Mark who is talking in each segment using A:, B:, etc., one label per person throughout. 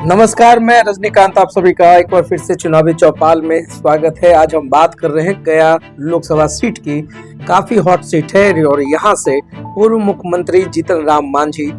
A: नमस्कार, मैं रजनीकांत। आप सभी का एक बार फिर से चुनावी चौपाल में स्वागत है। आज हम बात कर रहे हैं गया लोकसभा सीट की। काफी हॉट सीट है और यहाँ से पूर्व मुख्यमंत्री जीतन राम मांझी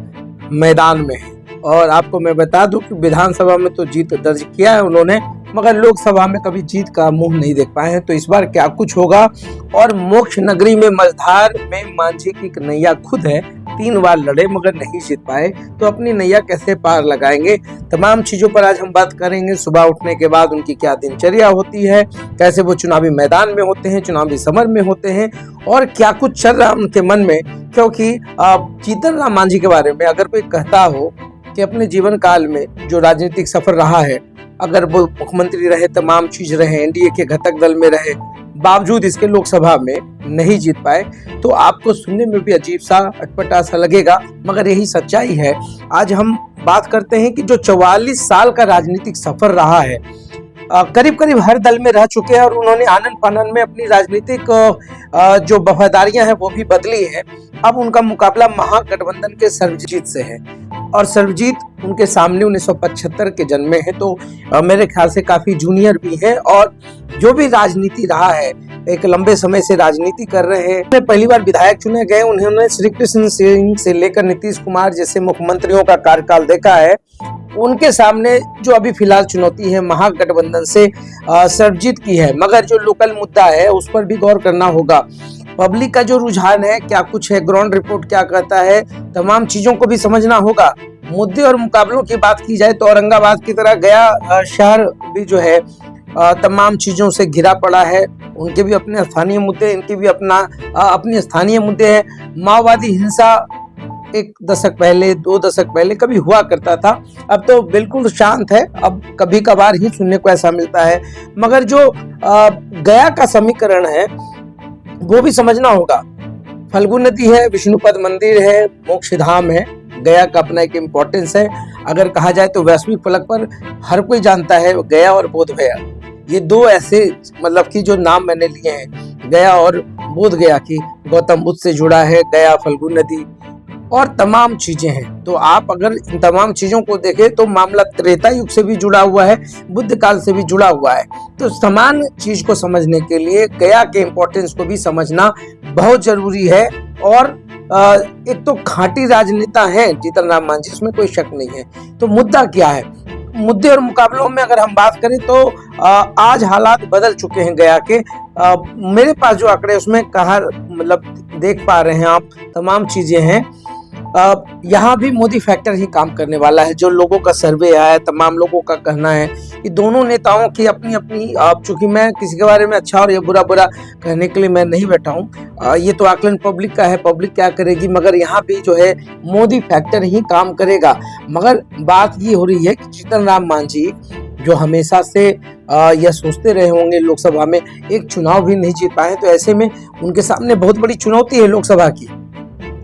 A: मैदान में है। और आपको मैं बता दूं कि विधानसभा में तो जीत दर्ज किया है उन्होंने, मगर लोकसभा में कभी जीत का मुंह नहीं देख पाए हैं। तो इस बार क्या कुछ होगा। और मोक्ष नगरी में मझधार में मांझी की नैया खुद है, 3 बार लड़े मगर नहीं जीत पाए, तो अपनी नैया कैसे पार लगाएंगे, तमाम चीजों पर आज हम बात करेंगे। सुबह उठने के बाद उनकी क्या दिनचर्या होती है, कैसे वो चुनावी मैदान में होते हैं, चुनावी समर में होते हैं, और क्या कुछ चल रहा है उनके मन में। क्योंकि जीतन राम मांझी के बारे में अगर कोई कहता हो कि अपने जीवन काल में जो राजनीतिक सफर रहा है, अगर वो मुख्यमंत्री रहे, तमाम चीज रहे, एनडीए के घटक दल में रहे, बावजूद इसके लोकसभा में नहीं जीत पाए, तो आपको सुनने में भी अजीब सा अटपटा सा लगेगा, मगर यही सच्चाई है। आज हम बात करते हैं कि जो 44 साल का राजनीतिक सफर रहा है, करीब करीब हर दल में रह चुके हैं और उन्होंने आनन फानन में अपनी राजनीतिक जो वफादारियां हैं वो भी बदली है। अब उनका मुकाबला महागठबंधन के सर्वजीत से है, और सर्वजीत उनके सामने 1975 के जन्मे हैं, तो मेरे ख्याल से काफी जूनियर भी हैं। और जो भी राजनीति रहा है, एक लंबे समय से राजनीति कर रहे हैं। पहली बार विधायक चुने गए, उन्होंने श्री कृष्ण सिंह से लेकर नीतीश कुमार जैसे मुख्यमंत्रियों का कार्यकाल देखा है। उनके सामने जो अभी फिलहाल चुनौती है महागठबंधन से सर्वजीत की है, मगर जो लोकल मुद्दा है उस पर भी गौर करना होगा। पब्लिक का जो रुझान है, क्या कुछ है, ग्राउंड रिपोर्ट क्या कहता है, तमाम चीजों को भी समझना होगा। मुद्दे और मुकाबलों की बात की जाए तो औरंगाबाद की तरह गया शहर भी जो है तमाम चीजों से घिरा पड़ा है। उनके भी अपने स्थानीय मुद्दे, इनके भी अपनी स्थानीय मुद्दे हैं। माओवादी हिंसा 1 दशक पहले, 2 दशक पहले कभी हुआ करता था, अब तो बिल्कुल शांत है। अब कभी कभार ही सुनने को ऐसा मिलता है, मगर जो गया का समीकरण है वो भी समझना होगा। फल्गु नदी है, विष्णुपद मंदिर है, मोक्ष धाम है, गया का अपना एक इम्पोर्टेंस है। अगर कहा जाए तो वैश्विक फलक पर हर कोई जानता है गया और बोध गया, ये 2 ऐसे मतलब कि जो नाम मैंने लिए हैं, गया और बोध गया की, गौतम बुद्ध से जुड़ा है गया, फल्गु नदी और तमाम चीजें हैं। तो आप अगर इन तमाम चीजों को देखें तो मामला त्रेता युग से भी जुड़ा हुआ है, बुद्ध काल से भी जुड़ा हुआ है। तो समान चीज को समझने के लिए गया के इम्पोर्टेंस को भी समझना बहुत जरूरी है। और एक तो खांटी राजनेता है जीतन राम मांझी, इसमें कोई शक नहीं है। तो मुद्दा क्या है, मुद्दे और मुकाबलों में अगर हम बात करें तो आज हालात बदल चुके हैं गया के। मेरे पास जो आंकड़े उसमें कहा मतलब देख पा रहे हैं आप, तमाम चीजें हैं। यहाँ भी मोदी फैक्टर ही काम करने वाला है। जो लोगों का सर्वे आया है, तमाम लोगों का कहना है कि दोनों नेताओं की अपनी अपनी, चूंकि मैं किसी के बारे में अच्छा और ये बुरा कहने के लिए मैं नहीं बैठा हूँ, ये तो आकलन पब्लिक का है, पब्लिक क्या करेगी, मगर यहाँ भी जो है मोदी फैक्टर ही काम करेगा। मगर बात ये हो रही है कि जीतन राम मांझी जो हमेशा से यह सोचते रहे होंगे लोकसभा में एक चुनाव भी नहीं जीत पाए, तो ऐसे में उनके सामने बहुत बड़ी चुनौती है लोकसभा की।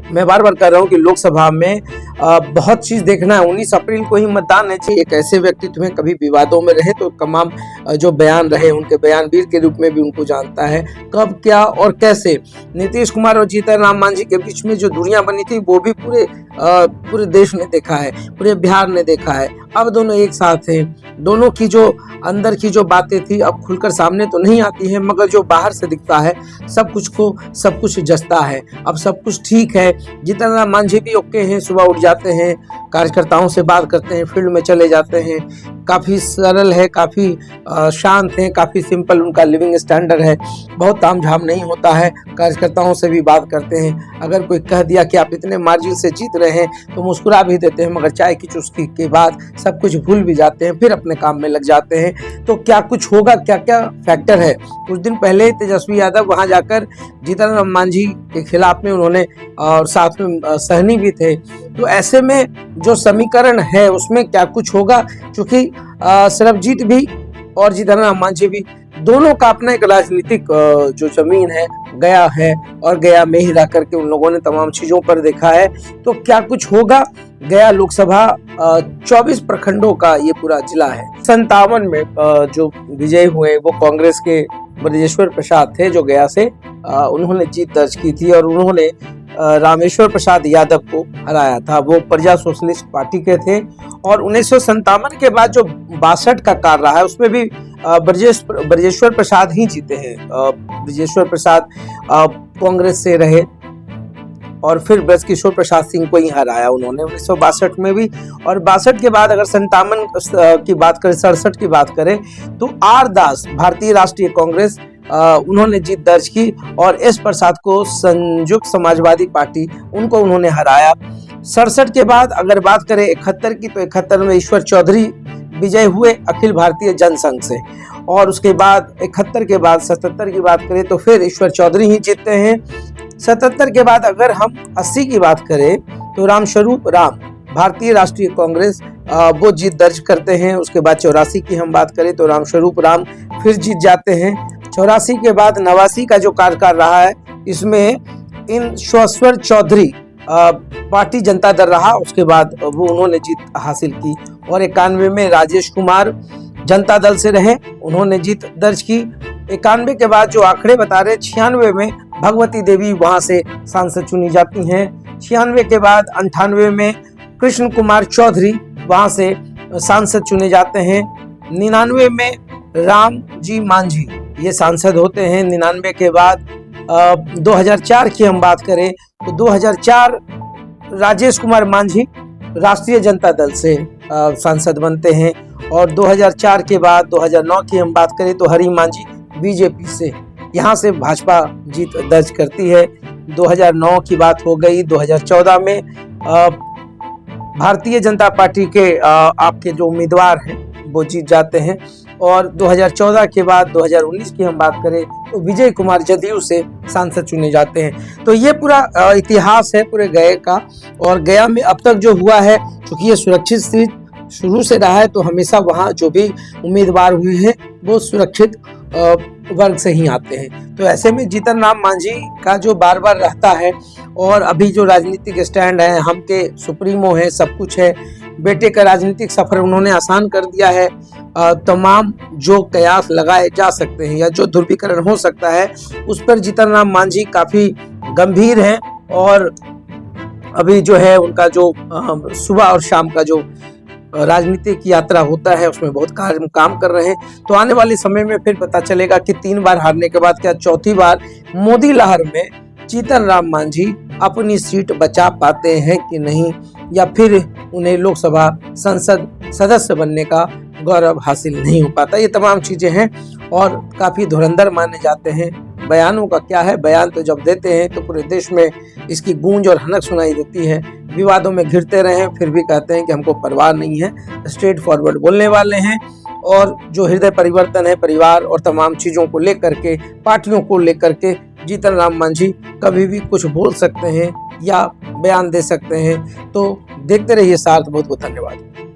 A: मैं बार बार कह रहा हूँ कि लोकसभा में बहुत चीज देखना है। 19 अप्रैल को ही मतदान है। एक ऐसे व्यक्तित्व में कभी विवादों में रहे तो तमाम जो बयान रहे, उनके बयानवीर के रूप में भी उनको जानता है, कब क्या और कैसे। नीतीश कुमार और जीतन राम मांझी के बीच में जो दूरियां बनी थी वो भी पूरे देश ने देखा है, पूरे बिहार ने देखा है। अब दोनों एक साथ हैं, दोनों की जो अंदर की जो बातें थी अब खुलकर सामने तो नहीं आती है, मगर जो बाहर से दिखता है सब कुछ जचता है। अब सब कुछ ठीक है। जीतन राम मांझी भी ओके हैं, सुबह उठ जाते हैं, कार्यकर्ताओं से बात करते हैं, फील्ड में चले जाते हैं, काफी सरल है, काफी शांत है, काफी सिंपल उनका लिविंग स्टैंडर्ड है, बहुत तामझाम नहीं होता है, कार्यकर्ताओं से भी बात करते हैं। अगर कोई कह दिया कि आप इतने मार्जिन से जीत रहे हैं तो मुस्कुरा भी देते हैं, मगर चाय की चुस्की के बाद सब कुछ भूल भी जाते हैं, फिर अपने काम में लग जाते हैं। तो क्या कुछ होगा, क्या क्या फैक्टर है। कुछ दिन पहले तेजस्वी यादव वहां जाकर जीतन राम मांझी के खिलाफ में उन्होंने और साथ में सहनी भी थे। तो ऐसे में जो समीकरण है उसमें क्या कुछ होगा, क्योंकि सर्वजीत भी और जीतन राम मांझी भी दोनों का अपना एक राजनीतिक जो जमीन है गया है, और गया में ही रह करके उन लोगों ने तमाम चीजों पर देखा है। तो क्या कुछ होगा। गया लोकसभा 24 प्रखंडों का ये पूरा जिला है। 57 में जो विजयी हुए वो कांग्रेस के ब्रजेश्वर प्रसाद थे, जो गया से उन्होंने जीत दर्ज की थी, और उन्होंने रामेश्वर प्रसाद यादव को हराया था। वो प्रजा सोशलिस्ट पार्टी के थे और 1957 के बाद जो 62 का काल रहा है उसमें भी ब्रजेश्वर प्रसाद ही जीते हैं। ब्रजेश्वर प्रसाद कांग्रेस से रहे और फिर ब्रजकिशोर प्रसाद सिंह को ही हराया उन्होंने 1962 में भी। और 62 के बाद अगर 57 की बात करें, 67 की बात करें तो आर दास भारतीय राष्ट्रीय कांग्रेस उन्होंने जीत दर्ज की और एस प्रसाद को संयुक्त समाजवादी पार्टी उनको उन्होंने हराया। 67 के बाद अगर बात करें 71 की तो 71 में ईश्वर चौधरी विजय हुए अखिल भारतीय जनसंघ से। और उसके बाद 71 के बाद 77 की बात करें तो फिर ईश्वर चौधरी ही जीतते हैं। 77 के बाद अगर हम 80 की बात करें तो रामस्वरूप राम भारतीय राष्ट्रीय कांग्रेस वो जीत दर्ज करते हैं। उसके बाद 84 की हम बात करें तो रामस्वरूप राम फिर जीत जाते हैं। 84 के बाद 89 का जो कार्यकाल रहा है इसमें इन श्वेश्वर चौधरी पार्टी जनता दल रहा, उसके बाद वो उन्होंने जीत हासिल की। और 91 में राजेश कुमार जनता दल से रहे, उन्होंने जीत दर्ज की। 91 के बाद जो आंकड़े बता रहे 96 में भगवती देवी वहां से सांसद चुनी जाती हैं। 96 के बाद 98 में कृष्ण कुमार चौधरी वहां से सांसद चुने जाते हैं। 99 में राम जी मांझी ये सांसद होते हैं। 99 के बाद 2004 की हम बात करें तो 2004 राजेश कुमार मांझी राष्ट्रीय जनता दल से सांसद बनते हैं। और 2004 के बाद 2009 की हम बात करें तो हरि मांझी बीजेपी से यहाँ से भाजपा जीत दर्ज करती है। 2009 की बात हो गई। 2014 में भारतीय जनता पार्टी के आपके जो उम्मीदवार हैं वो जीत जाते हैं। और 2014 के बाद 2019 की हम बात करें तो विजय कुमार जदयू से सांसद चुने जाते हैं। तो ये पूरा इतिहास है पूरे गया का। और गया में अब तक जो हुआ है, चूंकि ये सुरक्षित सीट शुरू से रहा है तो हमेशा वहाँ जो भी उम्मीदवार हुए हैं वो सुरक्षित वर्ग से ही आते हैं। तो ऐसे में जीतन राम मांझी का जो बार बार रहता है और अभी जो राजनीतिक स्टैंड है, हम के सुप्रीमो है, सब कुछ है, बेटे का राजनीतिक सफर उन्होंने आसान कर दिया है। तमाम जो कयास लगाए जा सकते हैं या जो ध्रुवीकरण हो सकता है उस पर जीतन राम मांझी काफी गंभीर हैं। और अभी जो है उनका जो सुबह और शाम का जो राजनीतिक यात्रा होता है उसमें बहुत काम कर रहे हैं। तो आने वाले समय में फिर पता चलेगा कि 3 बार हारने के बाद क्या चौथी बार मोदी लहर में जीतन राम मांझी अपनी सीट बचा पाते हैं कि नहीं, या फिर उन्हें लोकसभा संसद सदस्य बनने का गौरव हासिल नहीं हो पाता। ये तमाम चीजें हैं और काफी धुरंधर माने जाते हैं। बयानों का क्या है, बयान तो जब देते हैं तो पूरे देश में इसकी गूंज और हनक सुनाई देती है। विवादों में घिरते रहे फिर भी कहते हैं कि हमको परवाह नहीं है, स्ट्रेट फॉरवर्ड बोलने वाले हैं। और जो हृदय परिवर्तन है परिवार और तमाम चीज़ों को लेकर के, पार्टियों को लेकर के जीतन राम मांझी कभी भी कुछ बोल सकते हैं या बयान दे सकते हैं। तो देखते रहिए साथ। बहुत बहुत धन्यवाद।